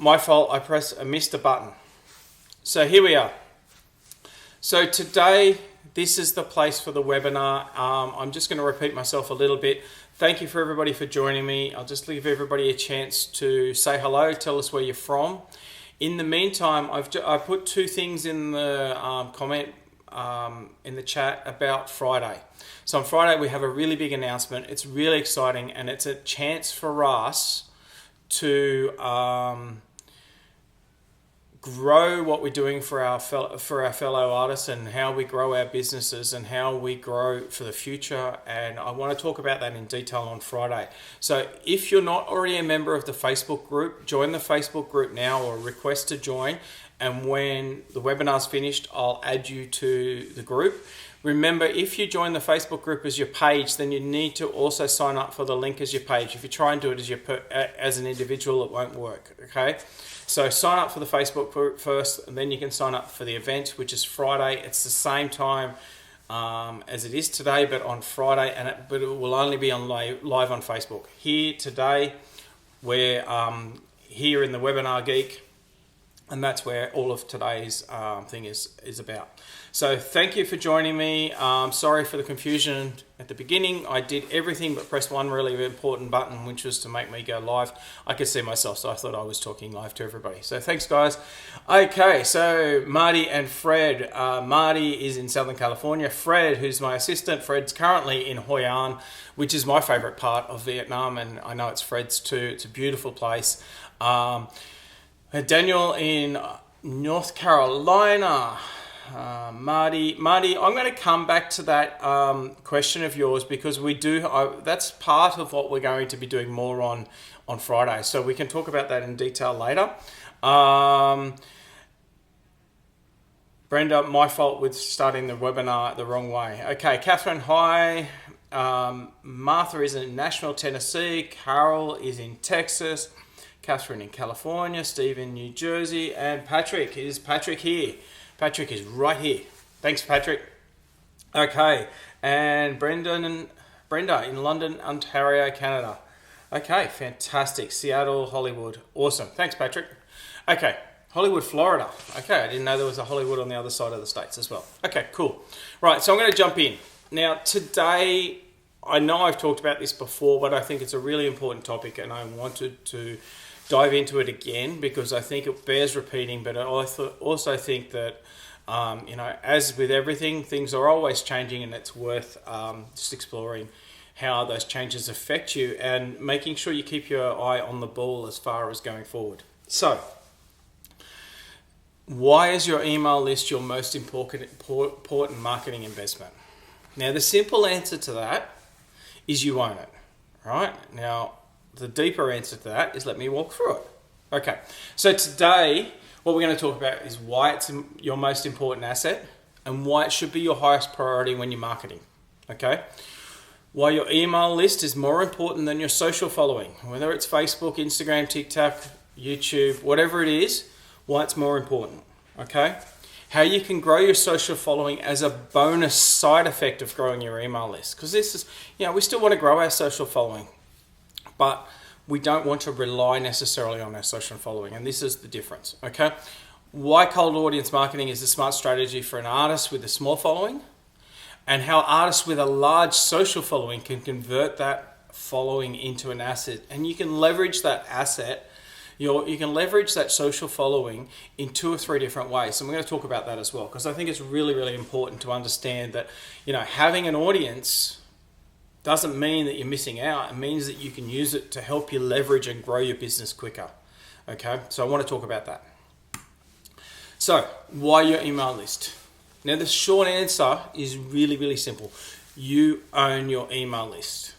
My fault, I missed a button. So here we are. So today, this is the place for the webinar. I'm just going to repeat myself a little bit. Thank you for everybody for joining me. I'll just give everybody a chance to say hello, tell us where you're from. In the meantime, I put two things in the comment in the chat about Friday. So on Friday, we have a really big announcement. It's really exciting, and it's a chance for us to grow what we're doing for our fellow artists, and how we grow our businesses and how we grow for the future. And I want to talk about that in detail on Friday. So if you're not already a member of the Facebook group, join the Facebook group now, or request to join. And when the webinar's finished, I'll add you to the group. Remember, if you join the Facebook group as your page, then you need to also sign up for the link as your page. If you try and do it as an individual, it won't work, okay? So sign up for the Facebook group first, and then you can sign up for the event, which is Friday. It's the same time as it is today, but on Friday, but it will only be on live on Facebook. Here today, we're here in the Webinar Geek, and that's where all of today's thing is about. So thank you for joining me. Sorry for the confusion at the beginning. I did everything but press one really important button, which was to make me go live. I could see myself, so I thought I was talking live to everybody. So thanks, guys. Okay, so Marty and Fred. Marty is in Southern California. Fred, who's my assistant, Fred's currently in Hoi An, which is my favorite part of Vietnam, and I know it's Fred's too. It's a beautiful place. Daniel in North Carolina. Marty, I'm going to come back to that question of yours, because that's part of what we're going to be doing more on Friday. So we can talk about that in detail later. Brenda, my fault with starting the webinar the wrong way. Okay, Catherine, hi. Martha is in Nashville, Tennessee. Carol is in Texas. Catherine in California. Steve in New Jersey. And Patrick, is Patrick here? Patrick is right here. Thanks, Patrick. Okay, and Brenda in London, Ontario, Canada. Okay, fantastic. Seattle, Hollywood. Awesome. Thanks, Patrick. Okay, Hollywood, Florida. Okay, I didn't know there was a Hollywood on the other side of the states as well. Okay, cool. Right, so I'm going to jump in. Now, today, I know I've talked about this before, but I think it's a really important topic, and I wanted to dive into it again because I think it bears repeating, but I also think that as with everything, things are always changing, and it's worth just exploring how those changes affect you and making sure you keep your eye on the ball as far as going forward. So, why is your email list your most important marketing investment? Now, the simple answer to that is you own it, right? Now, the deeper answer to that is let me walk through it. Okay, so today, what we're going to talk about is why it's your most important asset and why it should be your highest priority when you're marketing, okay? Why your email list is more important than your social following, whether it's Facebook, Instagram, TikTok, YouTube, whatever it is, why it's more important, okay? How you can grow your social following as a bonus side effect of growing your email list. Because this is, we still want to grow our social following, but we don't want to rely necessarily on our social following, and this is the difference, okay? Why cold audience marketing is a smart strategy for an artist with a small following, and how artists with a large social following can convert that following into an asset, and you can leverage that asset. You can leverage that social following in 2 or 3 different ways, and we're going to talk about that as well, because I think it's really, really important to understand that having an audience doesn't mean that you're missing out. It means that you can use it to help you leverage and grow your business quicker. Okay, so I want to talk about that. So, why your email list? Now, the short answer is really, really simple. You own your email list.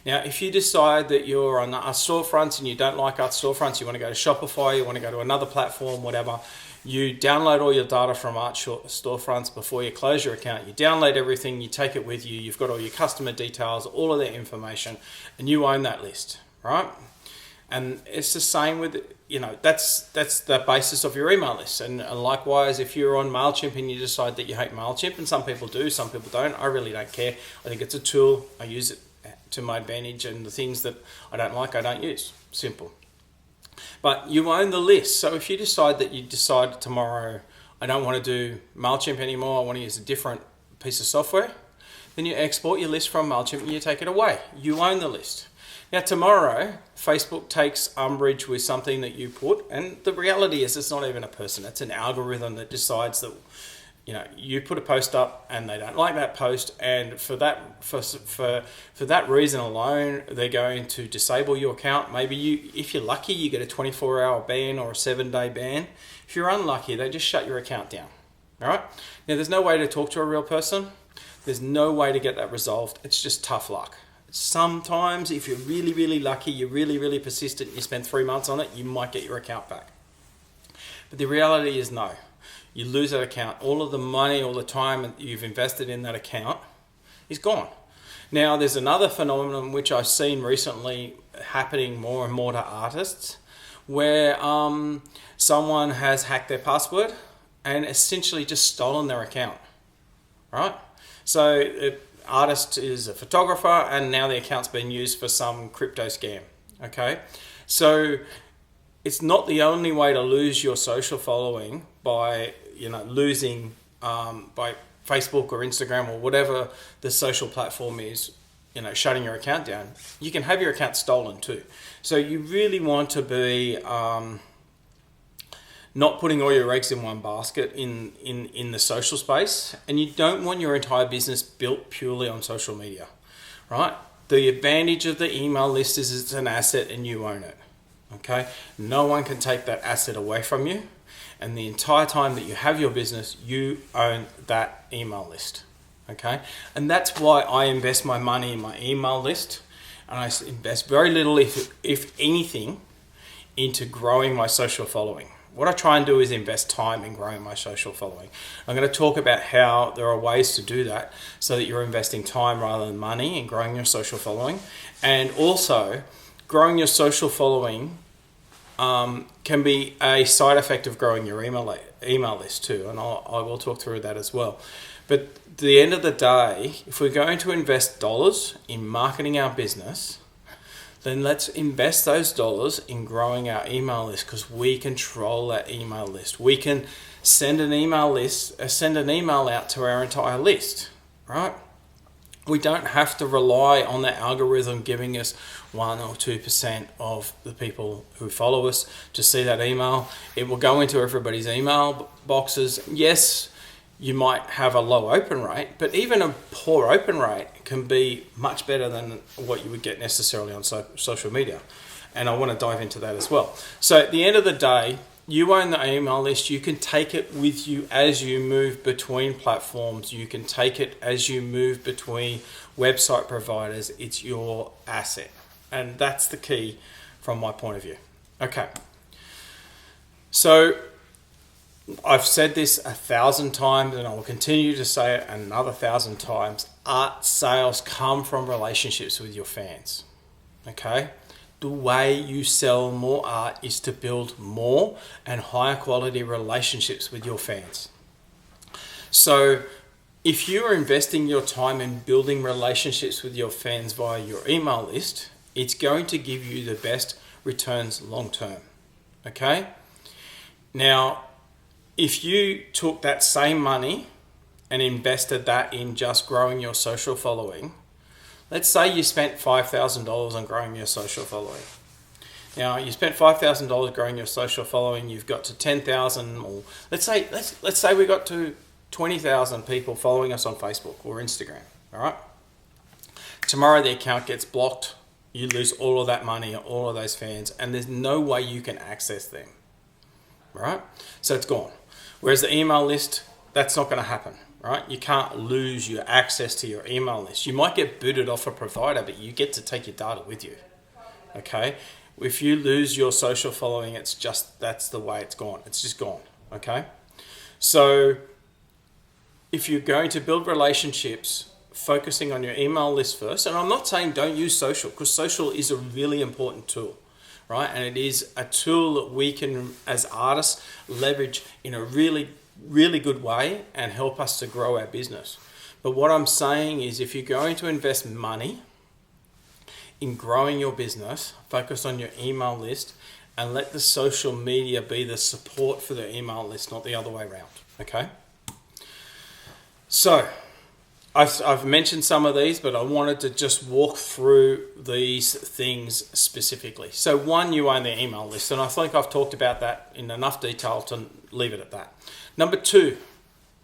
Now, if you decide that you're on Art Storefronts and you don't like Art Storefronts, you want to go to Shopify, you want to go to another platform, whatever, you download all your data from Art Storefronts before you close your account. You download everything, you take it with you, you've got all your customer details, all of their information, and you own that list, right? And it's the same with, that's the basis of your email list. And likewise, if you're on MailChimp and you decide that you hate MailChimp, and some people do, some people don't, I really don't care. I think it's a tool. I use it to my advantage, and the things that I don't like, I don't use. Simple. But you own the list. So if you decide tomorrow, I don't want to do MailChimp anymore, I want to use a different piece of software, then you export your list from MailChimp and you take it away. You own the list. Now tomorrow, Facebook takes umbrage with something that you put, and the reality is it's not even a person, it's an algorithm that decides that you put a post up and they don't like that post, and for that reason alone, they're going to disable your account. Maybe if you're lucky, you get a 24-hour ban or a 7-day ban. If you're unlucky, they just shut your account down. All right? Now, there's no way to talk to a real person. There's no way to get that resolved. It's just tough luck. Sometimes, if you're really, really lucky, you're really, really persistent, you spend 3 months on it, you might get your account back. But the reality is no. You lose that account. All of the money, all the time that you've invested in that account is gone. Now, there's another phenomenon which I've seen recently happening more and more to artists, where someone has hacked their password and essentially just stolen their account, right? So the artist is a photographer and now the account's been used for some crypto scam, okay? So it's not the only way to lose your social following by losing by Facebook or Instagram or whatever the social platform is, shutting your account down. You can have your account stolen too. So you really want to be not putting all your eggs in one basket in the social space, and you don't want your entire business built purely on social media, right? The advantage of the email list is it's an asset and you own it, okay? No one can take that asset away from you, and the entire time that you have your business, you own that email list, okay? And that's why I invest my money in my email list, and I invest very little, if anything, into growing my social following. What I try and do is invest time in growing my social following. I'm going to talk about how there are ways to do that so that you're investing time rather than money in growing your social following. And also, growing your social following can be a side effect of growing your email list too, and I will talk through that as well. But at the end of the day, if we're going to invest dollars in marketing our business, then let's invest those dollars in growing our email list, because we control that email list. We can send an email out to our entire list, right? We don't have to rely on the algorithm giving us 1 or 2% of the people who follow us to see that email. It will go into everybody's email boxes. Yes, you might have a low open rate, but even a poor open rate can be much better than what you would get necessarily on social media. And I want to dive into that as well. So at the end of the day, you own the email list. You can take it with you as you move between platforms. You can take it as you move between website providers. It's your asset. And that's the key from my point of view. Okay. So I've said this 1,000 times and I will continue to say it another 1,000 times. Art sales come from relationships with your fans. Okay? The way you sell more art is to build more and higher quality relationships with your fans. So if you are investing your time in building relationships with your fans via your email list, it's going to give you the best returns long term. Okay? Now, if you took that same money and invested that in just growing your social following, let's say you spent $5,000 on growing your social following. Now, you spent $5,000 growing your social following, you've got to 10,000, or let's say we got to 20,000 people following us on Facebook or Instagram, all right? Tomorrow the account gets blocked, you lose all of that money, all of those fans, and there's no way you can access them, right? So it's gone. Whereas the email list, that's not going to happen, right? You can't lose your access to your email list. You might get booted off a provider, but you get to take your data with you, okay? If you lose your social following, that's the way it's gone. It's just gone, okay? So if you're going to build relationships, focusing on your email list first, and I'm not saying don't use social, because social is a really important tool, right? And it is a tool that we can, as artists, leverage in a really, really good way and help us to grow our business. But what I'm saying is, if you're going to invest money in growing your business, focus on your email list and let the social media be the support for the email list, not the other way around. Okay? So, I've mentioned some of these, but I wanted to just walk through these things specifically. So one, you own the email list, and I think I've talked about that in enough detail to leave it at that. Number two,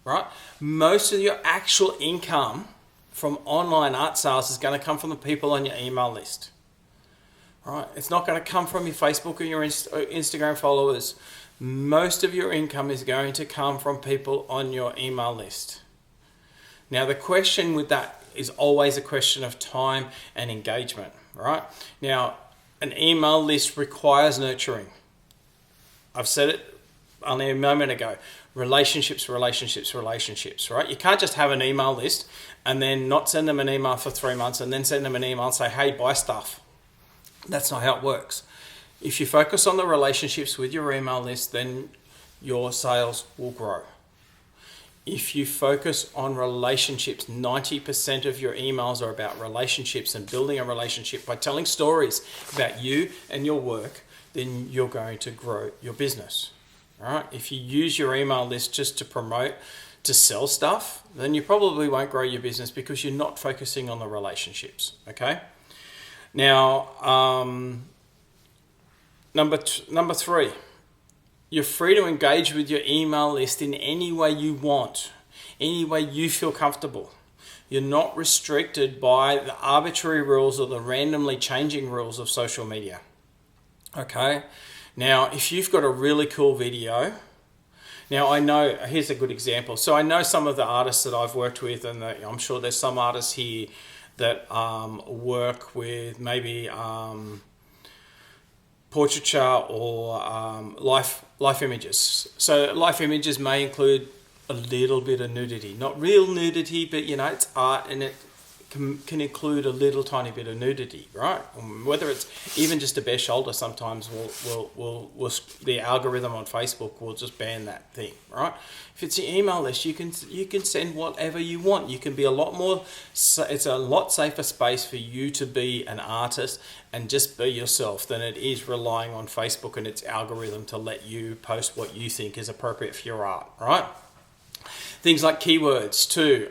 right? Most of your actual income from online art sales is going to come from the people on your email list. Right? It's not going to come from your Facebook or your Instagram followers. Most of your income is going to come from people on your email list. Now, the question with that is always a question of time and engagement, right? Now, an email list requires nurturing. I've said it only a moment ago. Relationships, right? You can't just have an email list and then not send them an email for 3 months and then send them an email and say, hey, buy stuff. That's not how it works. If you focus on the relationships with your email list, then your sales will grow. If you focus on relationships, 90% of your emails are about relationships and building a relationship by telling stories about you and your work, then you're going to grow your business. All right? If you use your email list just to promote, to sell stuff, then you probably won't grow your business because you're not focusing on the relationships. Okay? Now, number three. You're free to engage with your email list in any way you want, any way you feel comfortable. You're not restricted by the arbitrary rules or the randomly changing rules of social media. Okay? Now, if you've got a really cool video, now I know, here's a good example. So I know some of the artists that I've worked with, and I'm sure there's some artists here that work with maybe portraiture or life images. So life images may include a little bit of nudity, not real nudity, but it's art, and it can include a little tiny bit of nudity, right? Whether it's even just a bare shoulder, sometimes will the algorithm on Facebook will just ban that thing, right? If it's your email list, you can send whatever you want. You can be a lot more. It's a lot safer space for you to be an artist and just be yourself than it is relying on Facebook and its algorithm to let you post what you think is appropriate for your art, right? Things like keywords too.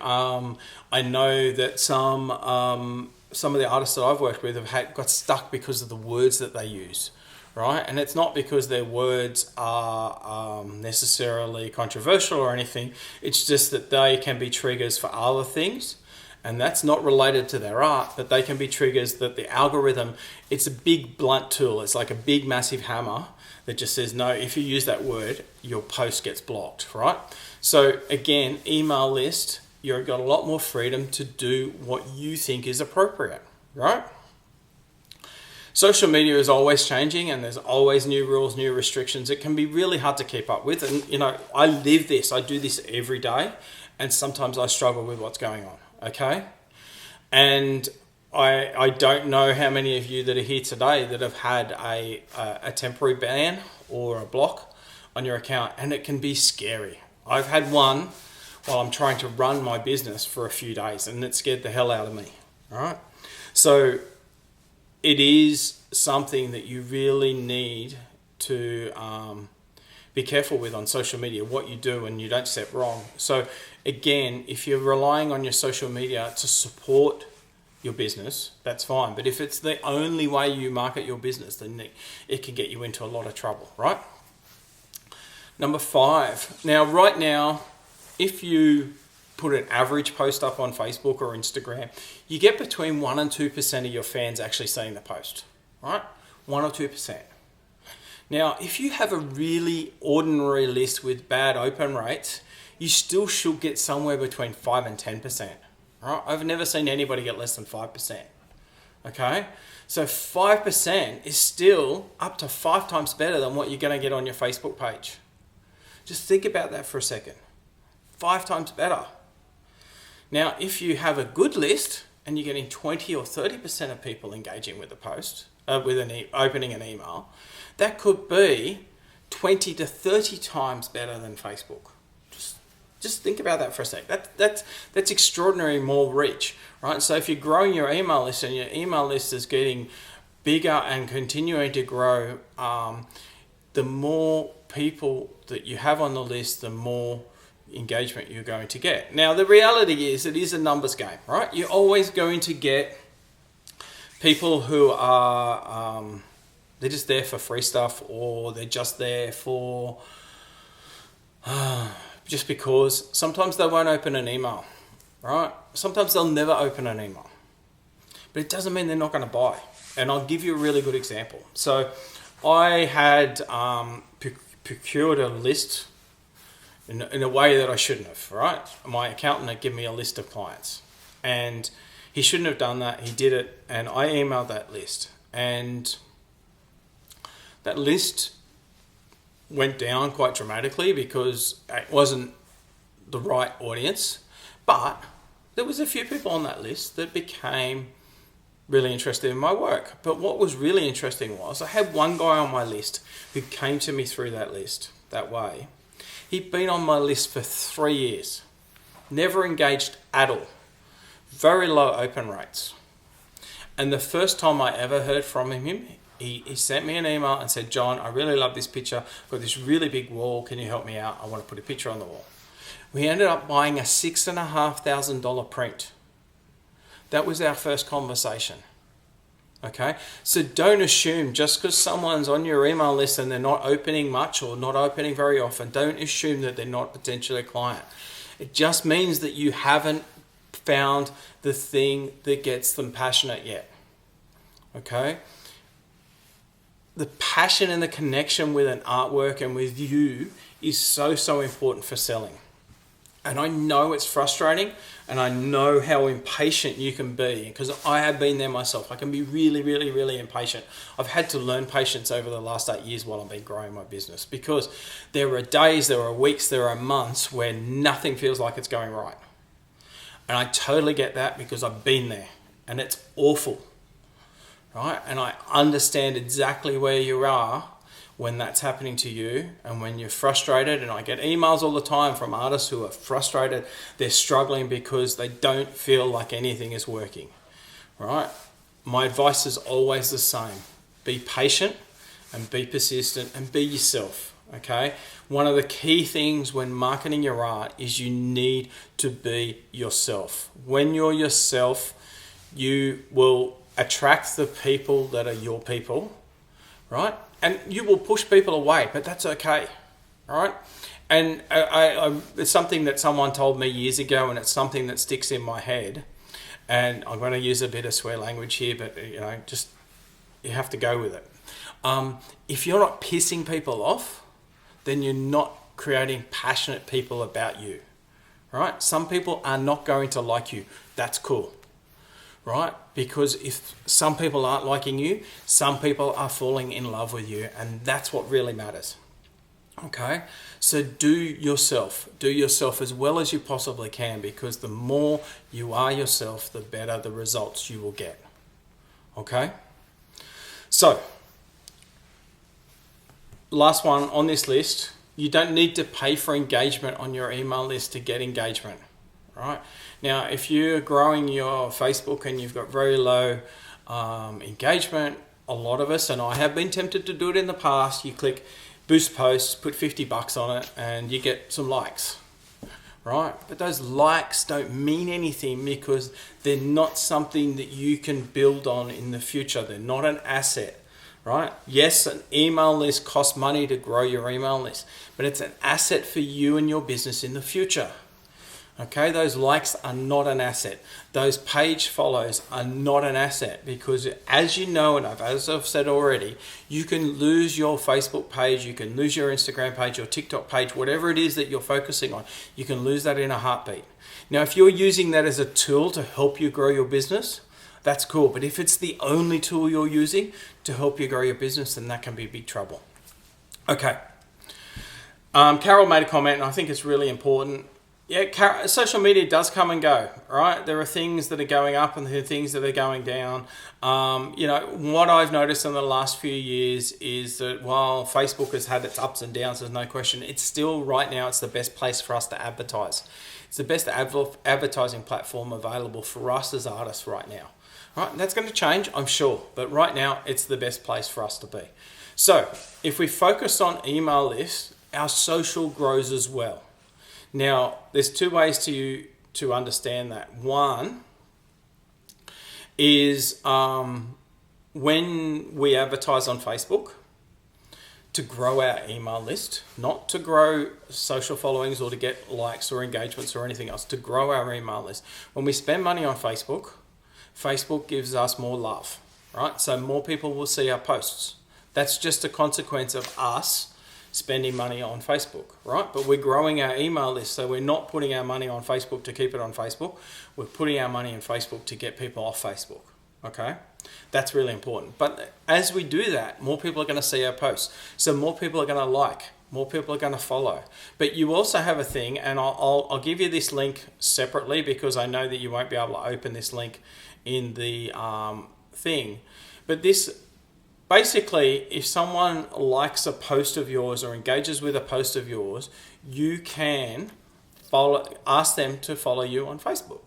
I know that some of the artists that I've worked with have got stuck because of the words that they use, right? And it's not because their words are necessarily controversial or anything. It's just that they can be triggers for other things, and that's not related to their art, but they can be triggers that the algorithm, it's a big blunt tool. It's like a big massive hammer that just says, no, if you use that word, your post gets blocked, right? So again, email list, you've got a lot more freedom to do what you think is appropriate, right? Social media is always changing and there's always new rules, new restrictions. It can be really hard to keep up with. And, I live this, I do this every day, and sometimes I struggle with what's going on, okay? And I don't know how many of you that are here today that have had a temporary ban or a block on your account, and it can be scary. I've had one while I'm trying to run my business for a few days, and it scared the hell out of me. All right. So it is something that you really need to be careful with on social media, what you do and you don't step wrong. So again, if you're relying on your social media to support your business, that's fine. But if it's the only way you market your business, then it can get you into a lot of trouble, right? Number 5. Now, right now, if you put an average post up on Facebook or Instagram, you get between 1 and 2% of your fans actually seeing the post, right? 1 or 2%. Now, if you have a really ordinary list with bad open rates, you still should get somewhere between 5 and 10%. Right? I've never seen anybody get less than 5%. Okay? So 5% is still up to 5 times better than what you're going to get on your Facebook page. Just think about that for a second. 5 times better. Now, if you have a good list and you're getting 20 or 30% of people engaging with the post, opening an email, that could be 20 to 30 times better than Facebook. Just think about that for a sec. That's extraordinary more reach, right? So if you're growing your email list and your email list is getting bigger and continuing to grow, the more people that you have on the list, the more engagement you're going to get. Now, the reality is it is a numbers game, right? You're always going to get people who are, they're just there for free stuff, or they're just there for, just because. Sometimes they won't open an email, right? Sometimes they'll never open an email. But it doesn't mean they're not going to buy. And I'll give you a really good example. So I had procured a list in a way that I shouldn't have, right? My accountant had given me a list of clients. And he shouldn't have done that. He did it. And I emailed that list. And that list went down quite dramatically because it wasn't the right audience. But there was a few people on that list that became really interested in my work. But what was really interesting was I had one guy on my list who came to me through that list that way. He'd been on my list for 3 years, never engaged at all, very low open rates. And the first time I ever heard from him, he sent me an email and said, John, I really love this picture. I've got this really big wall. Can you help me out? I want to put a picture on the wall. We ended up buying a $6,500 print. That was our first conversation. Okay, so don't assume just because someone's on your email list and they're not opening much or not opening very often, don't assume that they're not potentially a client. It just means that you haven't found the thing that gets them passionate yet. Okay, the passion and the connection with an artwork and with you is so important for selling. And I know it's frustrating, and I know how impatient you can be, because I have been there myself. I can be really impatient. I've had to learn patience over the last 8 years while I've been growing my business, because there are days, there are weeks, there are months where nothing feels like it's going right. And I totally get that because I've been there, and it's awful, right? And I understand exactly where you are when that's happening to you and when you're frustrated. And I get emails all the time from artists who are frustrated. They're struggling because they don't feel like anything is working, right? My advice is always the same. Be patient and be persistent and be yourself, okay? One of the key things when marketing your art is you need to be yourself. When you're yourself, you will attract the people that are your people, right? And you will push people away, but that's okay, right? And it's something that someone told me years ago, and it's something that sticks in my head. And I'm going to use a bit of swear language here, but just you have to go with it. If you're not pissing people off, then you're not creating passionate people about you, right? Some people are not going to like you. That's cool. Right? Because if some people aren't liking you, some people are falling in love with you, and that's what really matters. Okay? So do yourself as well as you possibly can, because the more you are yourself, the better the results you will get. Okay? So, last one on this list, you don't need to pay for engagement on your email list to get engagement. Right? Now, if you're growing your Facebook and you've got very low engagement, a lot of us, and I have been tempted to do it in the past, you click boost posts, put $50 on it, and you get some likes, right? But those likes don't mean anything because they're not something that you can build on in the future. They're not an asset, right? Yes, an email list costs money to grow your email list, but it's an asset for you and your business in the future. Okay, those likes are not an asset. Those page follows are not an asset, because as you know, and as I've said already, you can lose your Facebook page, you can lose your Instagram page, your TikTok page, whatever it is that you're focusing on, you can lose that in a heartbeat. Now, if you're using that as a tool to help you grow your business, that's cool. But if it's the only tool you're using to help you grow your business, then that can be big trouble. Okay. Carol made a comment, and I think it's really important. Yeah, social media does come and go, right? There are things that are going up and there are things that are going down. What I've noticed in the last few years is that while Facebook has had its ups and downs, there's no question, it's still right now, it's the best place for us to advertise. It's the best advertising platform available for us as artists right now. right? And that's going to change, I'm sure, but right now it's the best place for us to be. So if we focus on email lists, our social grows as well. Now, there's two ways to understand that. One is when we advertise on Facebook, to grow our email list, not to grow social followings or to get likes or engagements or anything else, to grow our email list. When we spend money on Facebook, Facebook gives us more love, right? So more people will see our posts. That's just a consequence of us spending money on Facebook, right? But we're growing our email list, so we're not putting our money on Facebook to keep it on Facebook. We're putting our money in Facebook to get people off Facebook, okay? That's really important. But as we do that, more people are going to see our posts. So more people are going to like, more people are going to follow. But you also have a thing, and I'll give you this link separately because I know that you won't be able to open this link in the thing. But this, basically, if someone likes a post of yours or engages with a post of yours, you can ask them to follow you on Facebook,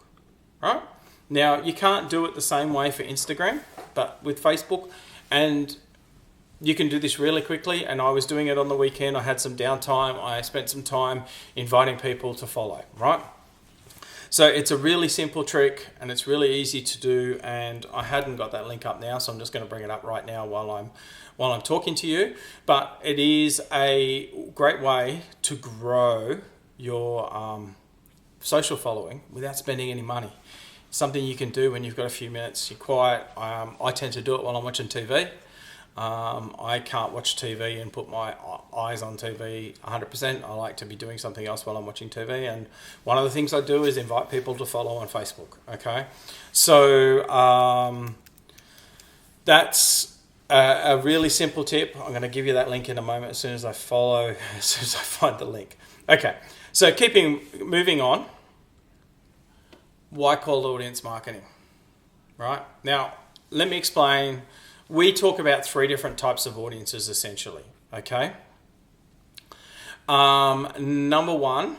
right? Now, you can't do it the same way for Instagram, but with Facebook, and you can do this really quickly, and I was doing it on the weekend. I had some downtime. I spent some time inviting people to follow, right? So it's a really simple trick, and it's really easy to do, and I hadn't got that link up now, so I'm just going to bring it up right now while I'm talking to you. But it is a great way to grow your social following without spending any money. Something you can do when you've got a few minutes, you're quiet. I tend to do it while I'm watching TV. I can't watch TV and put my eyes on TV 100%. I like to be doing something else while I'm watching TV. And one of the things I do is invite people to follow on Facebook. Okay, so that's a really simple tip. I'm going to give you that link in a moment as soon as I find the link. Okay, so moving on. Why cold audience marketing? Right? Now, let me explain. We talk about 3 different types of audiences essentially, okay? Number 1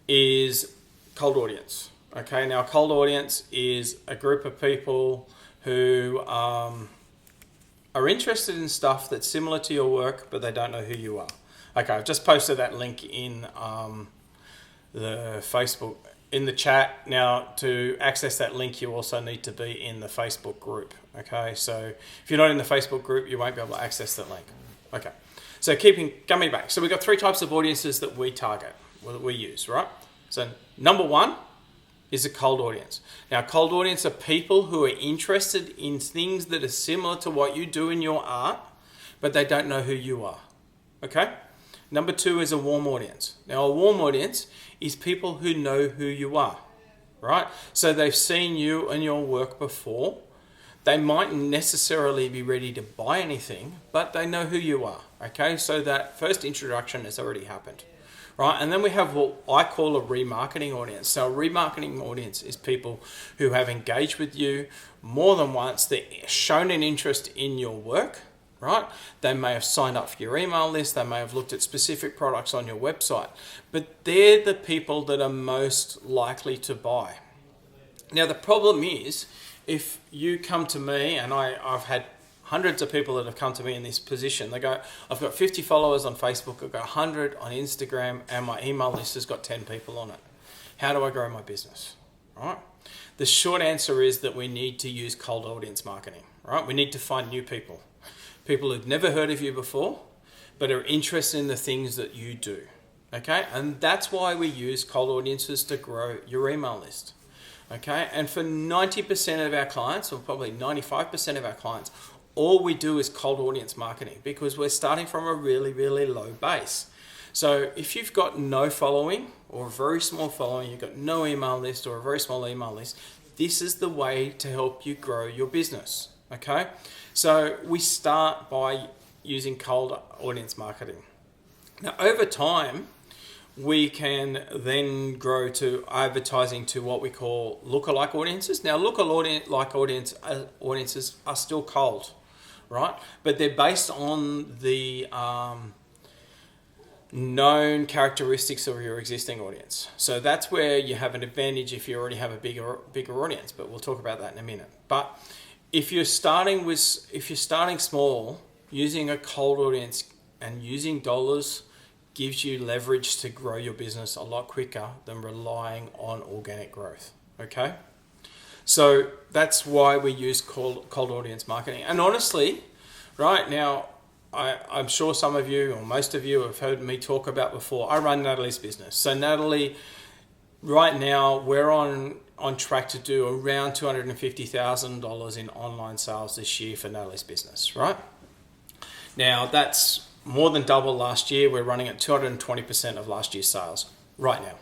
is cold audience, okay? Now, cold audience is a group of people who are interested in stuff that's similar to your work, but they don't know who you are. Okay, I've just posted that link in the Facebook, in the chat. Now, to access that link, you also need to be in the Facebook group. Okay, so if you're not in the Facebook group, you won't be able to access that link. Okay, so coming back. So we've got 3 types of audiences that we target, or that we use, right? So number 1 is a cold audience. Now, cold audience are people who are interested in things that are similar to what you do in your art, but they don't know who you are. Okay? Number 2 is a warm audience. Now, a warm audience is people who know who you are, right? So they've seen you and your work before. They mightn't necessarily be ready to buy anything, but they know who you are, okay? So that first introduction has already happened, right? And then we have what I call a remarketing audience. So a remarketing audience is people who have engaged with you more than once. They've shown an interest in your work, right? They may have signed up for your email list. They may have looked at specific products on your website, but they're the people that are most likely to buy. Now, the problem is, if you come to me, and I've had hundreds of people that have come to me in this position, they go, I've got 50 followers on Facebook, I've got 100 on Instagram, and my email list has got 10 people on it. How do I grow my business? Right? The short answer is that we need to use cold audience marketing, right? We need to find new people who've never heard of you before, but are interested in the things that you do, okay? And that's why we use cold audiences to grow your email list. Okay, and for 90% of our clients, or probably 95% of our clients, all we do is cold audience marketing because we're starting from a really, really low base. So if you've got no following or a very small following, you've got no email list or a very small email list, this is the way to help you grow your business. Okay, so we start by using cold audience marketing. Now, over time, we can then grow to advertising to what we call lookalike audiences. Now, lookalike audiences are still cold, right? But they're based on the known characteristics of your existing audience. So that's where you have an advantage if you already have a bigger audience, but we'll talk about that in a minute. But if you're starting small, using a cold audience and using dollars gives you leverage to grow your business a lot quicker than relying on organic growth. Okay? So that's why we use cold audience marketing. And honestly, right now, I'm sure some of you or most of you have heard me talk about before. I run Natalie's business. So Natalie, right now, we're on track to do around $250,000 in online sales this year for Natalie's business, right? Now, that's more than double last year. We're running at 220% of last year's sales right now.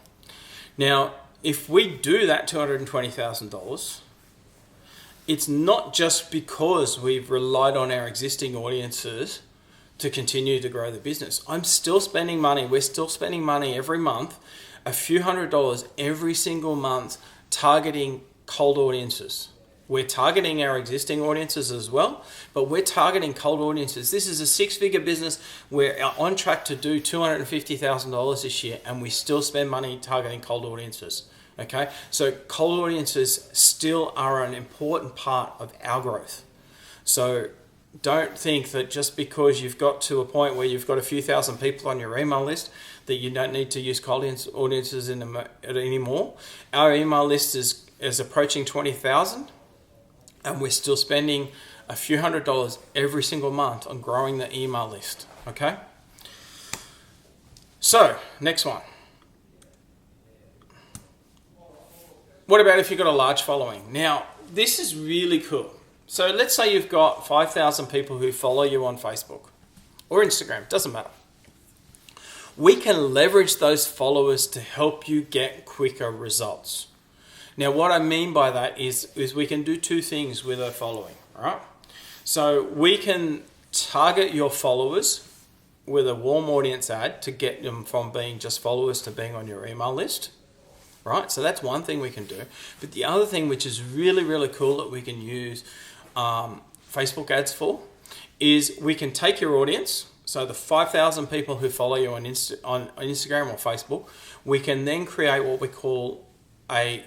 Now, if we do that $220,000, it's not just because we've relied on our existing audiences to continue to grow the business. I'm still spending money. We're still spending money every month, a few $100s every single month, targeting cold audiences. We're targeting our existing audiences as well, but we're targeting cold audiences. This is a 6-figure business. We're on track to do $250,000 this year, and we still spend money targeting cold audiences. Okay, so cold audiences still are an important part of our growth. So don't think that just because you've got to a point where you've got a few thousand people on your email list that you don't need to use cold audiences anymore. Our email list is approaching 20,000, and we're still spending a few $100s every single month on growing the email list. Okay, so next one. What about if you've got a large following? Now, this is really cool. So let's say you've got 5,000 people who follow you on Facebook or Instagram, doesn't matter. We can leverage those followers to help you get quicker results. Now, what I mean by that is we can do two things with a following, all right? So we can target your followers with a warm audience ad to get them from being just followers to being on your email list. Right, so that's one thing we can do. But the other thing, which is really, really cool that we can use Facebook ads for, is we can take your audience, so the 5,000 people who follow you on Instagram or Facebook, we can then create what they call a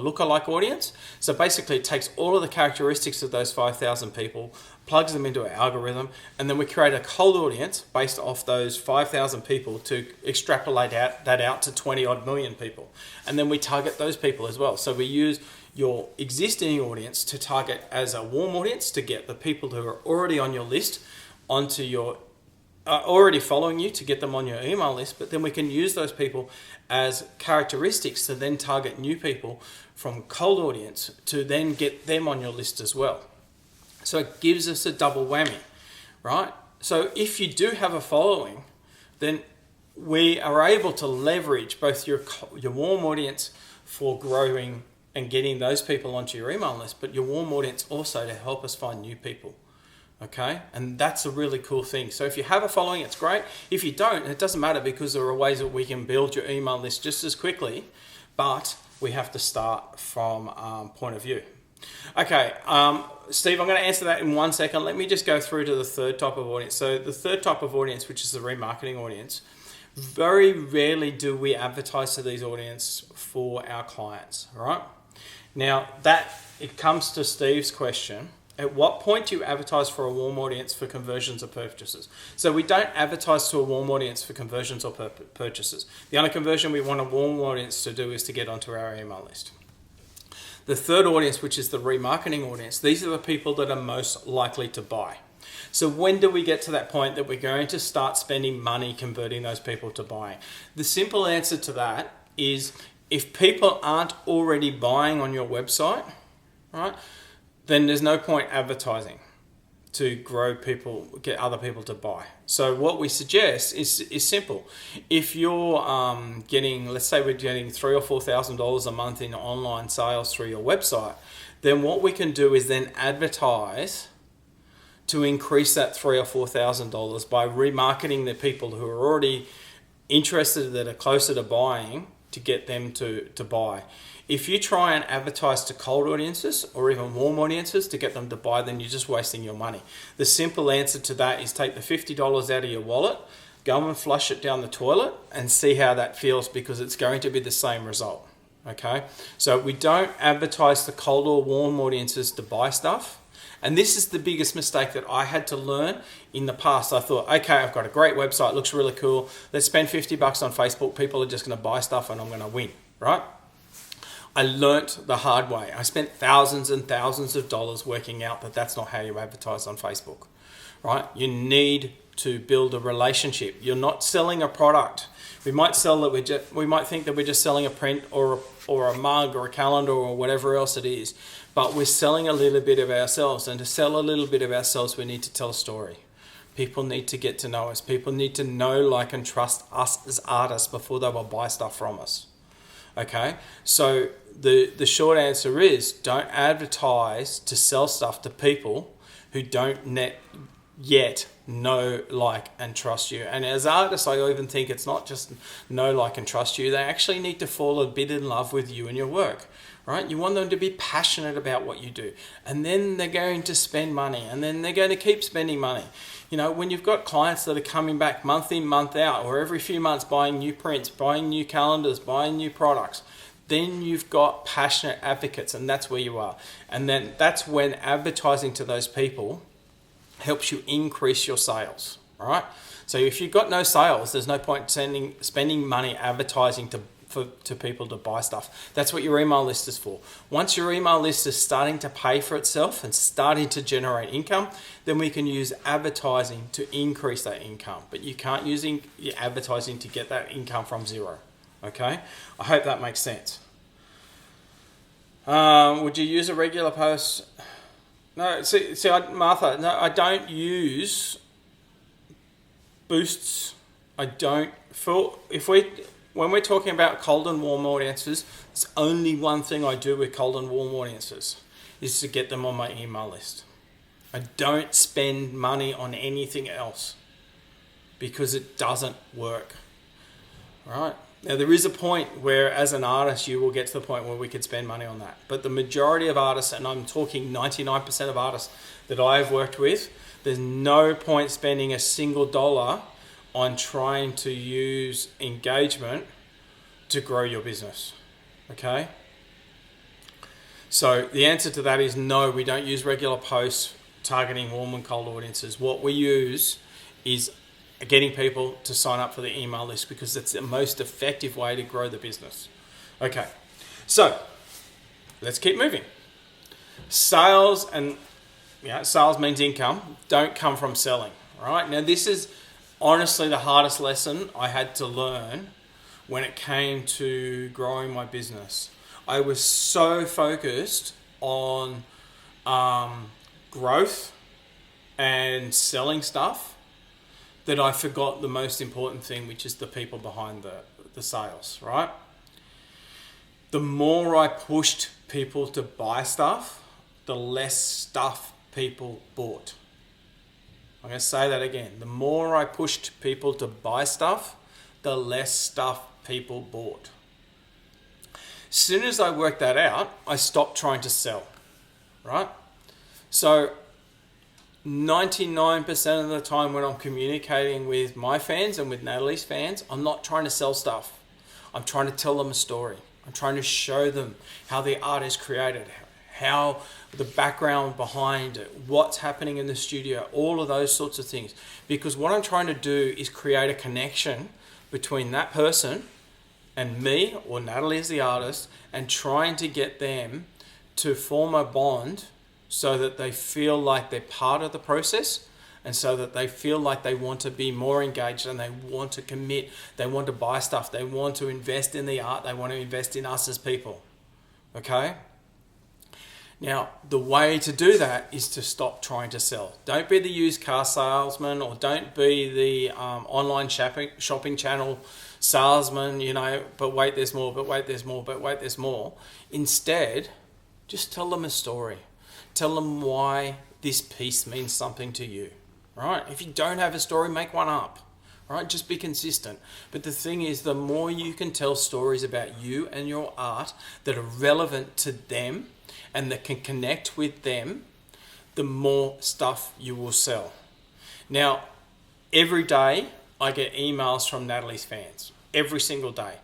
lookalike audience. So basically it takes all of the characteristics of those 5,000 people, plugs them into our algorithm, and then we create a cold audience based off those 5,000 people to extrapolate that out to 20 odd million people. And then we target those people as well. So we use your existing audience to target as a warm audience to get the people who are already on your list onto your already following you to get them on your email list, but then we can use those people as characteristics to then target new people from cold audience to then get them on your list as well. So it gives us a double whammy, right? So if you do have a following, then we are able to leverage both your warm audience for growing and getting those people onto your email list, but your warm audience also to help us find new people. Okay, and that's a really cool thing. So if you have a following, it's great. If you don't, it doesn't matter, because there are ways that we can build your email list just as quickly, but we have to start from point of view. Okay, Steve, I'm going to answer that in 1 second. Let me just go through to the third type of audience. So the third type of audience, which is the remarketing audience, very rarely do we advertise to these audience for our clients, right? Now, it comes to Steve's question. At what point do you advertise for a warm audience for conversions or purchases? So we don't advertise to a warm audience for conversions or purchases. The only conversion we want a warm audience to do is to get onto our email list. The third audience, which is the remarketing audience, these are the people that are most likely to buy. So when do we get to that point that we're going to start spending money converting those people to buying? The simple answer to that is if people aren't already buying on your website, right, then there's no point advertising to grow people, get other people to buy. So what we suggest is simple. If you're getting, let's say we're getting $3,000 or $4,000 a month in online sales through your website, then what we can do is then advertise to increase that $3,000 or $4,000 by remarketing the people who are already interested, that are closer to buying, to get them to buy. If you try and advertise to cold audiences or even warm audiences to get them to buy, then you're just wasting your money. The simple answer to that is take the $50 out of your wallet, go and flush it down the toilet and see how that feels, because it's going to be the same result. Okay, so we don't advertise to cold or warm audiences to buy stuff. And this is the biggest mistake that I had to learn in the past. I thought, okay, I've got a great website, looks really cool. Let's spend $50 on Facebook. People are just going to buy stuff and I'm going to win, right? I learnt the hard way. I spent thousands and thousands of dollars working out that that's not how you advertise on Facebook, right? You need to build a relationship. You're not selling a product. We might we might think that we're just selling a print or a mug or a calendar or whatever else it is, but we're selling a little bit of ourselves. And to sell a little bit of ourselves, we need to tell a story. People need to get to know us. People need to know, like, and trust us as artists before they will buy stuff from us. Okay, so the short answer is, don't advertise to sell stuff to people who don't yet know, like, and trust you. And as artists, I even think it's not just know, like, and trust you. They actually need to fall a bit in love with you and your work, right? You want them to be passionate about what you do. And then they're going to spend money, and then they're going to keep spending money. You know, when you've got clients that are coming back month in, month out, or every few months buying new prints, buying new calendars, buying new products, then you've got passionate advocates, and that's where you are. And then that's when advertising to those people helps you increase your sales, all right? So if you've got no sales, there's no point spending money advertising to people to buy stuff. That's what your email list is for. Once your email list is starting to pay for itself and starting to generate income, then we can use advertising to increase that income. But you can't use advertising to get that income from zero, okay? I hope that makes sense. Would you use a regular post? No, Martha, no, I don't use boosts. I don't feel, when we're talking about cold and warm audiences, it's only one thing I do with cold and warm audiences, is to get them on my email list. I don't spend money on anything else because it doesn't work. All right. Now, there is a point where, as an artist, you will get to the point where we could spend money on that. But the majority of artists, and I'm talking 99% of artists that I've worked with, there's no point spending a single dollar on trying to use engagement to grow your business. Okay? So the answer to that is no, we don't use regular posts targeting warm and cold audiences. What we use is getting people to sign up for the email list, because that's the most effective way to grow the business. Okay, so let's keep moving. Sales means income, don't come from selling. All right, now this is honestly the hardest lesson I had to learn when it came to growing my business. I was so focused on growth and selling stuff that I forgot the most important thing, which is the people behind the sales, right? The more I pushed people to buy stuff, the less stuff people bought. I'm going to say that again. The more I pushed people to buy stuff, the less stuff people bought. As soon as I worked that out, I stopped trying to sell, right? So 99% of the time when I'm communicating with my fans and with Natalie's fans, I'm not trying to sell stuff. I'm trying to tell them a story. I'm trying to show them how the art is created, how the background behind it, what's happening in the studio, all of those sorts of things. Because what I'm trying to do is create a connection between that person and me, or Natalie as the artist, and trying to get them to form a bond so that they feel like they're part of the process, and so that they feel like they want to be more engaged, and they want to commit, they want to buy stuff, they want to invest in the art, they want to invest in us as people. Okay? Now, the way to do that is to stop trying to sell. Don't be the used car salesman, or don't be the online shopping channel salesman, but wait, there's more, but wait, there's more, but wait, there's more. Instead, just tell them a story. Tell them why this piece means something to you, right? If you don't have a story, make one up, right? Just be consistent. But the thing is, the more you can tell stories about you and your art that are relevant to them and that can connect with them, the more stuff you will sell. Now, every day I get emails from Natalie's fans every single day.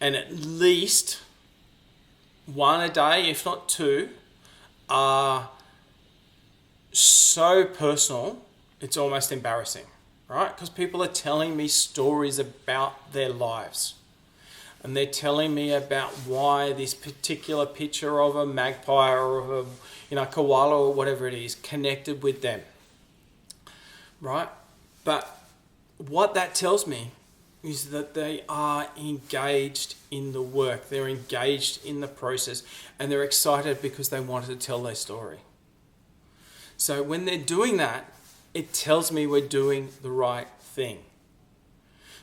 And at least one a day, if not two, are so personal, it's almost embarrassing, right? Because people are telling me stories about their lives. And they're telling me about why this particular picture of a magpie or of a koala or whatever it is connected with them, right? But what that tells me is that they are engaged in the work. They're engaged in the process, and they're excited because they wanted to tell their story. So when they're doing that, it tells me we're doing the right thing.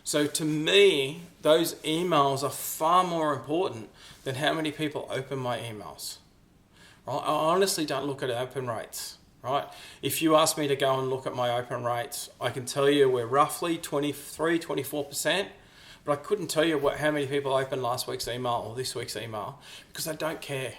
So to me, those emails are far more important than how many people open my emails. Right? I honestly don't look at open rates. Right? If you ask me to go and look at my open rates, I can tell you we're roughly 23, 24%, but I couldn't tell you how many people opened last week's email or this week's email because I don't care.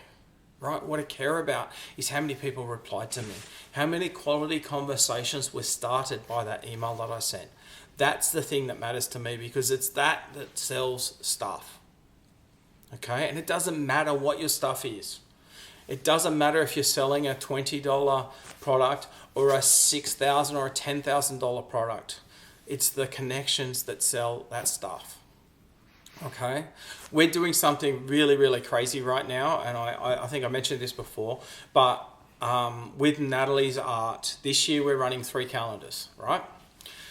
Right? What I care about is how many people replied to me, how many quality conversations were started by that email that I sent. That's the thing that matters to me because it's that sells stuff. Okay? And it doesn't matter what your stuff is. It doesn't matter if you're selling a $20 product or a $6,000 or a $10,000 product. It's the connections that sell that stuff. Okay? We're doing something really, really crazy right now, and I think I mentioned this before, but with Natalie's art, this year we're running 3 calendars, right?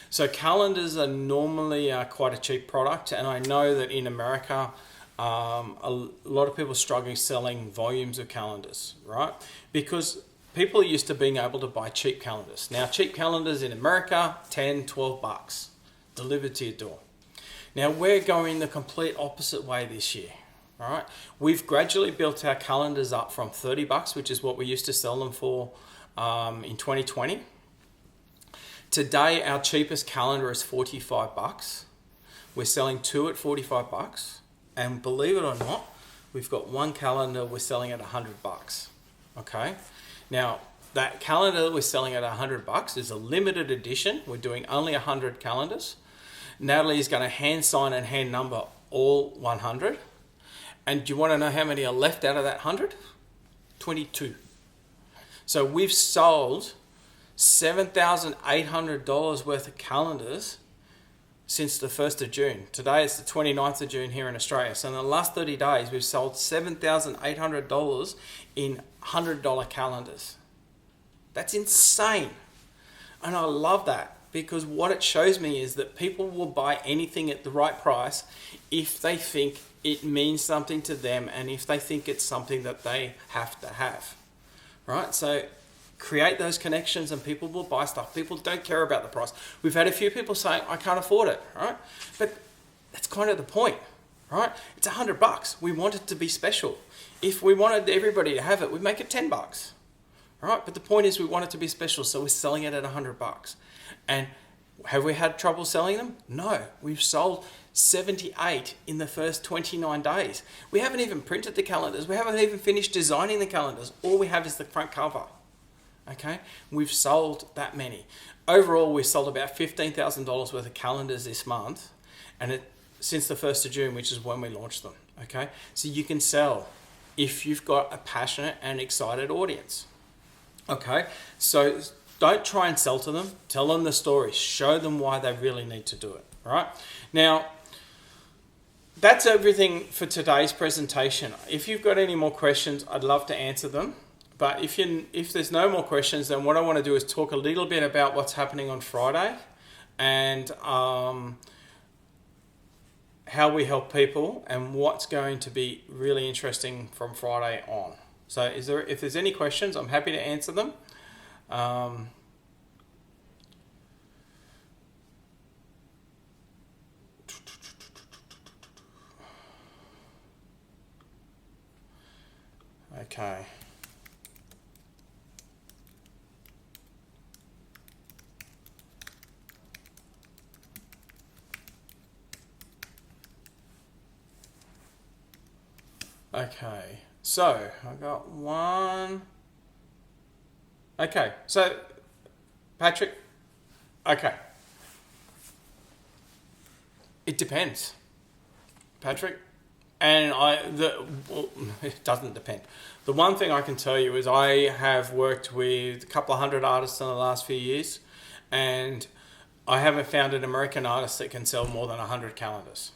So calendars are normally quite a cheap product, and I know that in America, a lot of people are struggling selling volumes of calendars, right? Because people are used to being able to buy cheap calendars. Now, cheap calendars in America, $10, $12, delivered to your door. Now, we're going the complete opposite way this year, all right? We've gradually built our calendars up from $30, which is what we used to sell them for in 2020. Today, our cheapest calendar is $45. We're selling 2 at $45. And believe it or not, we've got one calendar we're selling at $100. Okay? Now, that calendar that we're selling at $100 is a limited edition. We're doing only 100 calendars. Natalie is going to hand sign and hand number all 100. And do you want to know how many are left out of that 100? 22. So we've sold $7,800 worth of calendars since the 1st of June. Today it's the 29th of June here in Australia. So in the last 30 days, we've sold $7,800 in $100 calendars. That's insane. And I love that because what it shows me is that people will buy anything at the right price if they think it means something to them and if they think it's something that they have to have. Right? So create those connections and people will buy stuff. People don't care about the price. We've had a few people saying, I can't afford it, right? But that's kind of the point, right? It's $100. We want it to be special. If we wanted everybody to have it, we'd make it $10, right? But the point is we want it to be special, so we're selling it at $100. And have we had trouble selling them? No. We've sold 78 in the first 29 days. We haven't even printed the calendars. We haven't even finished designing the calendars. All we have is the front cover. Okay, we've sold that many. Overall, we've sold about $15,000 worth of calendars this month, and since the 1st of June, which is when we launched them. Okay, so you can sell if you've got a passionate and excited audience. Okay, so don't try and sell to them. Tell them the story. Show them why they really need to do it. All right. Now, that's everything for today's presentation. If you've got any more questions, I'd love to answer them. But if there's no more questions, then what I want to do is talk a little bit about what's happening on Friday and how we help people and what's going to be really interesting from Friday on. So if there's any questions, I'm happy to answer them. Okay. Okay, so I got one. Okay, so Patrick, okay. It depends, Patrick. And it doesn't depend. The one thing I can tell you is I have worked with a couple of hundred artists in the last few years, and I haven't found an American artist that can sell more than 100 calendars.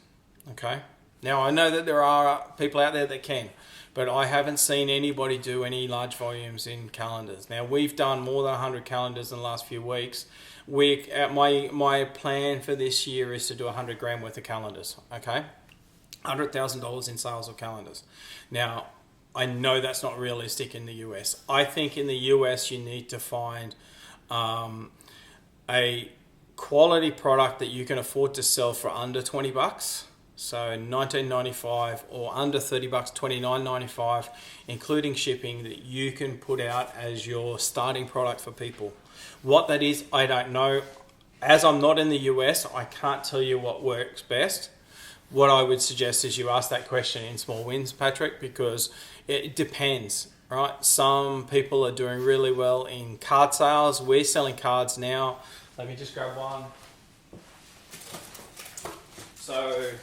Okay? Now, I know that there are people out there that can, but I haven't seen anybody do any large volumes in calendars. Now, we've done more than 100 calendars in the last few weeks. My plan for this year is to do 100 grand worth of calendars. Okay? $100,000 in sales of calendars. Now, I know that's not realistic in the US. I think in the US you need to find a quality product that you can afford to sell for under $20. So $19.95 or under $30, $29.95, including shipping, that you can put out as your starting product for people. What that is, I don't know. As I'm not in the US, I can't tell you what works best. What I would suggest is you ask that question in Small Wins, Patrick, because it depends, right? Some people are doing really well in card sales. We're selling cards now. Let me just grab one. So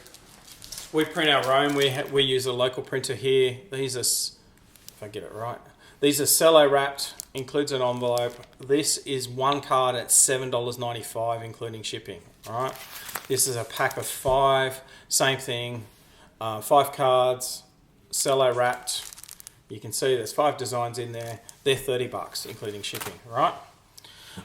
we print our own. We use a local printer here. These are, if I get it right, these are cello wrapped, includes an envelope. This is one card at $7.95, including shipping, all right? This is a pack of 5, same thing, 5 cards, cello wrapped. You can see there's 5 designs in there. They're $30, including shipping, right?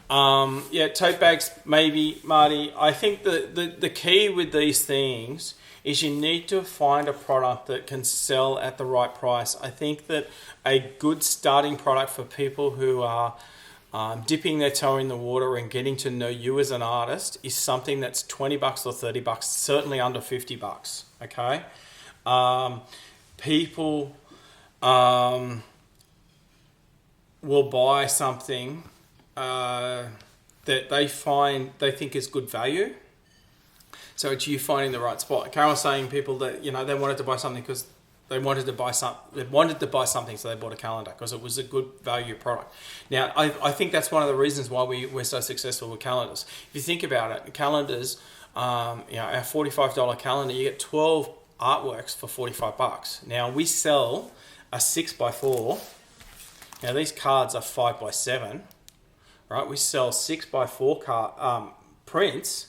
Tote bags, maybe, Marty. I think the key with these things is you need to find a product that can sell at the right price. I think that a good starting product for people who are dipping their toe in the water and getting to know you as an artist is something that's $20 or $30, certainly under $50. Okay, people will buy something that they think is good value. So it's you finding the right spot. Carol was saying people that they wanted to buy something because they wanted to buy something, so they bought a calendar because it was a good value product. Now, I think that's one of the reasons why we're so successful with calendars. If you think about it, calendars, our $45 calendar, you get 12 artworks for $45. Now, we sell a 6x4. Now, these cards are 5x7, right? We sell 6x4 prints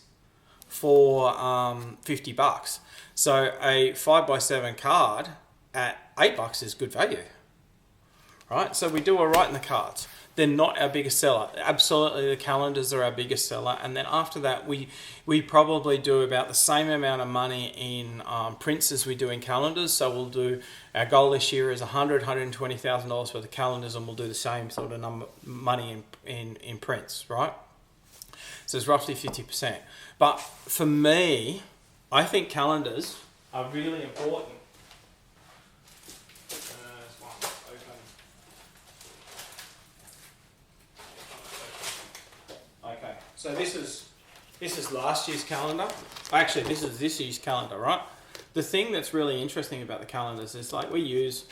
for $50. So a 5x7 card at $8 is good value, right? So we do all right in the cards. They're not our biggest seller. Absolutely, the calendars are our biggest seller, and then after that, we probably do about the same amount of money in prints as we do in calendars. So we'll do, our goal this year is $120,000 worth of calendars, and we'll do the same sort of money in prints, right? So it's roughly 50%. But for me, I think calendars are really important. Okay, so this is last year's calendar. Actually, this is this year's calendar, right? The thing that's really interesting about the calendars is we use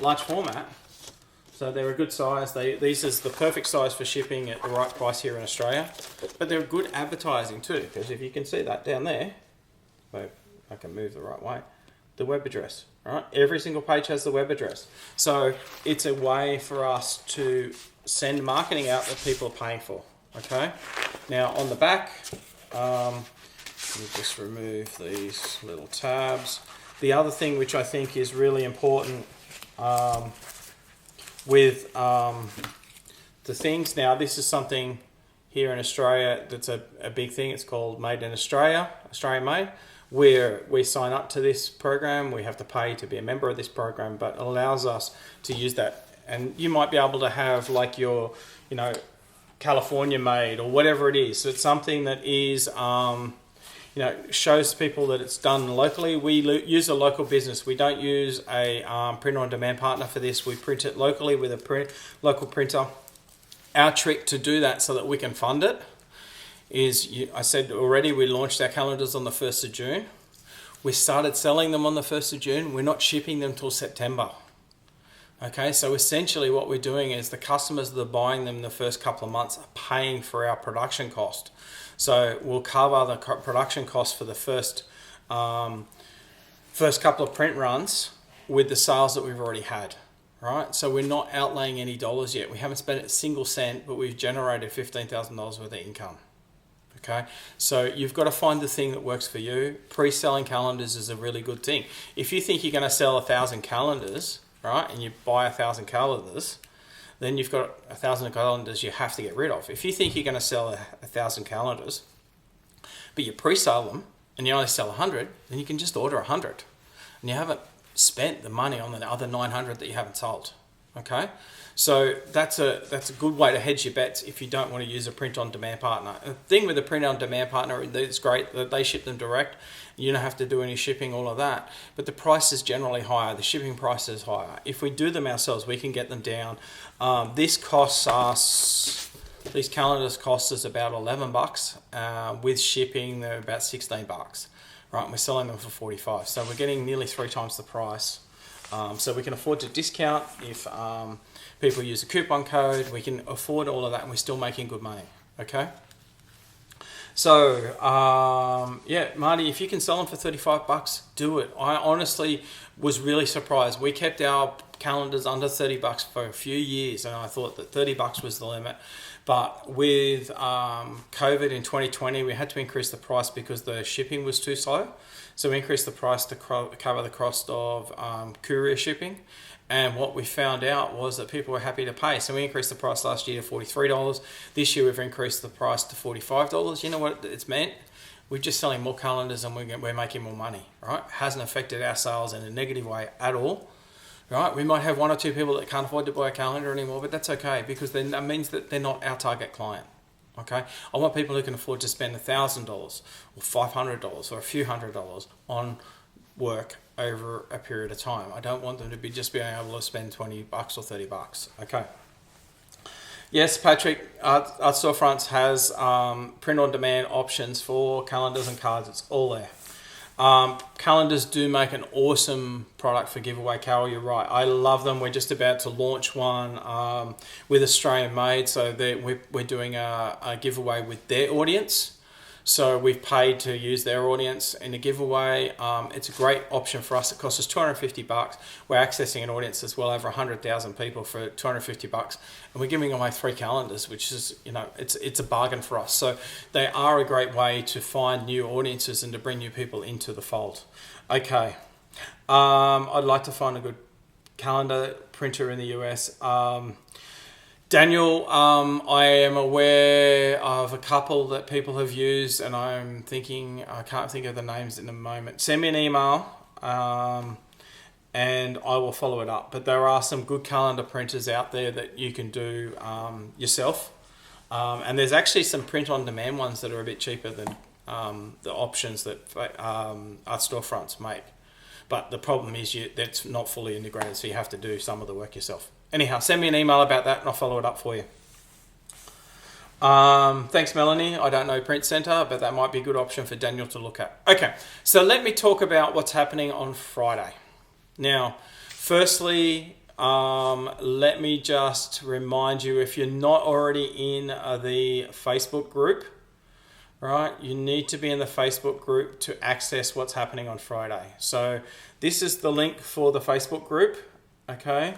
large format, so they're a good size. These is the perfect size for shipping at the right price here in Australia. But they're good advertising too, because if you can see that down there, if I can move the right way, the web address, right? Every single page has the web address. So it's a way for us to send marketing out that people are paying for, okay? Now on the back, let me just remove these little tabs. The other thing which I think is really important with the things, now this is something here in Australia that's a big thing. It's called Made in Australia, Australian Made, where we sign up to this program. We have to pay to be a member of this program, but it allows us to use that. And you might be able to have your, California made or whatever it is. So it's something that is, shows people that it's done locally. We use a local business. We don't use a print-on-demand partner for this. We print it locally with a local printer. Our trick to do that so that we can fund it is, I said already, we launched our calendars on the 1st of June. We started selling them on the 1st of June. We're not shipping them till September. Okay, so essentially what we're doing is the customers that are buying them the first couple of months are paying for our production cost. So we'll cover the production cost for the first couple of print runs with the sales that we've already had, right? So we're not outlaying any dollars yet. We haven't spent a single cent, but we've generated $15,000 worth of income. Okay, so you've got to find the thing that works for you. Pre-selling calendars is a really good thing. If you think you're going to sell 1,000 calendars, right, and you buy 1,000 calendars, then you've got 1,000 calendars you have to get rid of. If you think you're going to sell 1,000 calendars, but you pre-sell them and you only sell 100, then you can just order 100, and you haven't spent the money on the other 900 that you haven't sold. Okay, so that's a good way to hedge your bets if you don't want to use a print-on-demand partner. The thing with a print-on-demand partner, it's great that they ship them direct. You don't have to do any shipping, all of that. But the price is generally higher. The shipping price is higher. If we do them ourselves, we can get them down. These calendars cost us about $11. With shipping, they're about $16. Right, and we're selling them for $45. So we're getting nearly 3 times the price. So we can afford to discount if people use a coupon code. We can afford all of that, and we're still making good money. Okay. So yeah, Marty, if you can sell them for $35, do it. I honestly was really surprised. We kept our calendars under $30 for a few years, and I thought that $30 was the limit. But with COVID in 2020, we had to increase the price because the shipping was too slow. So we increased the price to cover the cost of courier shipping. And what we found out was that people were happy to pay. So we increased the price last year to $43. This year we've increased the price to $45. You know what it's meant? We're just selling more calendars and we're making more money, right? It hasn't affected our sales in a negative way at all, right? We might have 1 or 2 people that can't afford to buy a calendar anymore, but that's okay, because then that means that they're not our target client. Okay, I want people who can afford to spend $1,000 or $500 or a few $100s on work over a period of time. I don't want them to be just being able to spend $20 or $30. Okay. Yes, Patrick, Art Storefronts has print-on-demand options for calendars and cards. It's all there. Calendars do make an awesome product for giveaway, Carol. You're right. I love them. We're just about to launch one with Australian Made. So we're doing a giveaway with their audience. So we've paid to use their audience in a giveaway. It's a great option for us. It costs us $250. We're accessing an audience that's well over 100,000 people for $250, and we're giving away 3 calendars, which is, it's a bargain for us. So they are a great way to find new audiences and to bring new people into the fold. Okay, I'd like to find a good calendar printer in the US. Daniel, I am aware of a couple that people have used, and I can't think of the names in a moment. Send me an email and I will follow it up. But there are some good calendar printers out there that you can do yourself. And there's actually some print-on-demand ones that are a bit cheaper than the options that Art Storefronts make. But the problem is that's not fully integrated, so you have to do some of the work yourself. Anyhow, send me an email about that and I'll follow it up for you. Thanks, Melanie. I don't know Print Center, but that might be a good option for Daniel to look at. Okay, so let me talk about what's happening on Friday. Now, firstly, let me just remind you, if you're not already in the Facebook group, right, you need to be in the Facebook group to access what's happening on Friday. So this is the link for the Facebook group, okay?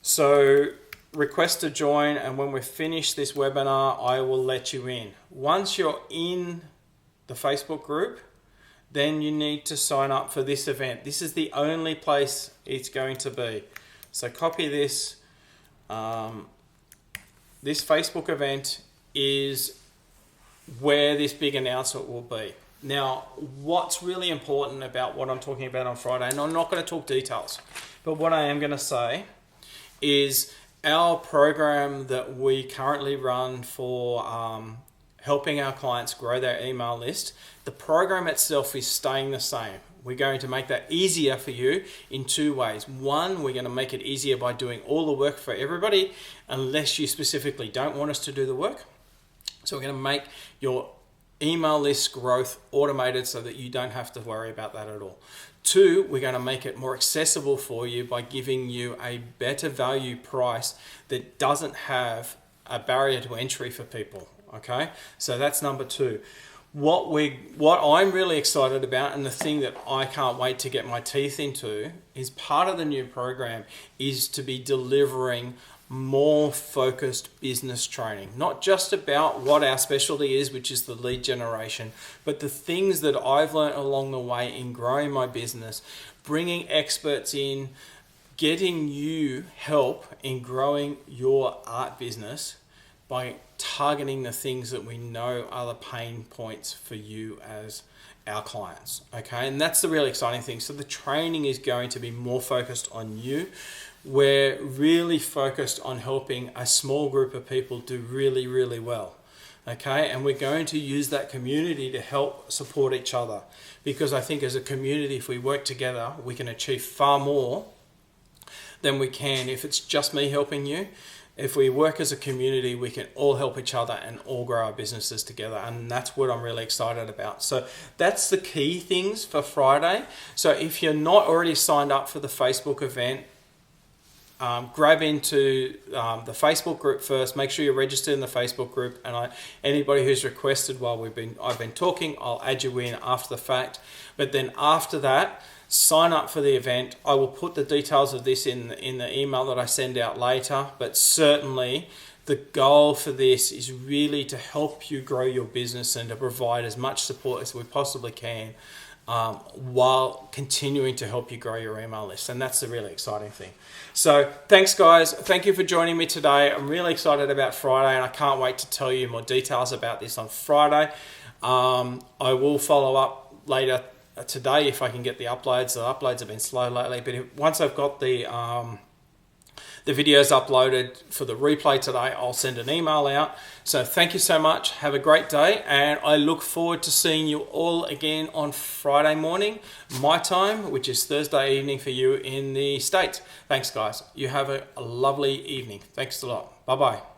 So request to join, and when we finish this webinar, I will let you in. Once you're in the Facebook group, then you need to sign up for this event. This is the only place it's going to be. So copy this. This Facebook event is where this big announcement will be. Now, what's really important about what I'm talking about on Friday, and I'm not going to talk details, but what I am going to say is our program that we currently run for helping our clients grow their email list. The program itself is staying the same. We're going to make that easier for you in 2 ways. One, we're going to make it easier by doing all the work for everybody, unless you specifically don't want us to do the work. So we're going to make your email list growth automated so that you don't have to worry about that at all. 2, we're going to make it more accessible for you by giving you a better value price that doesn't have a barrier to entry for people. Okay, so that's number 2. What I'm really excited about, and the thing that I can't wait to get my teeth into, is part of the new program is to be delivering more focused business training, not just about what our specialty is, which is the lead generation, but the things that I've learned along the way in growing my business, bringing experts in, getting you help in growing your art business by targeting the things that we know are the pain points for you as our clients. Okay, and that's the really exciting thing. So the training is going to be more focused on you. We're really focused on helping a small group of people do really, really well. Okay, and we're going to use that community to help support each other, because I think as a community, if we work together, we can achieve far more than we can if it's just me helping you. If we work as a community, we can all help each other and all grow our businesses together. And that's what I'm really excited about. So that's the key things for Friday. So if you're not already signed up for the Facebook event, grab into the Facebook group first. Make sure you're registered in the Facebook group. And anybody who's requested while I've been talking, I'll add you in after the fact. But then after that, sign up for the event. I will put the details of this in the email that I send out later, but certainly the goal for this is really to help you grow your business and to provide as much support as we possibly can while continuing to help you grow your email list. And that's the really exciting thing. So thanks, guys. Thank you for joining me today. I'm really excited about Friday, and I can't wait to tell you more details about this on Friday. I will follow up later today if I can get the uploads. The uploads have been slow lately, but once I've got the videos uploaded for the replay today, I'll send an email out. So thank you so much. Have a great day, and I look forward to seeing you all again on Friday morning, my time, which is Thursday evening for you in the States. Thanks, guys. You have a lovely evening. Thanks a lot. Bye-bye.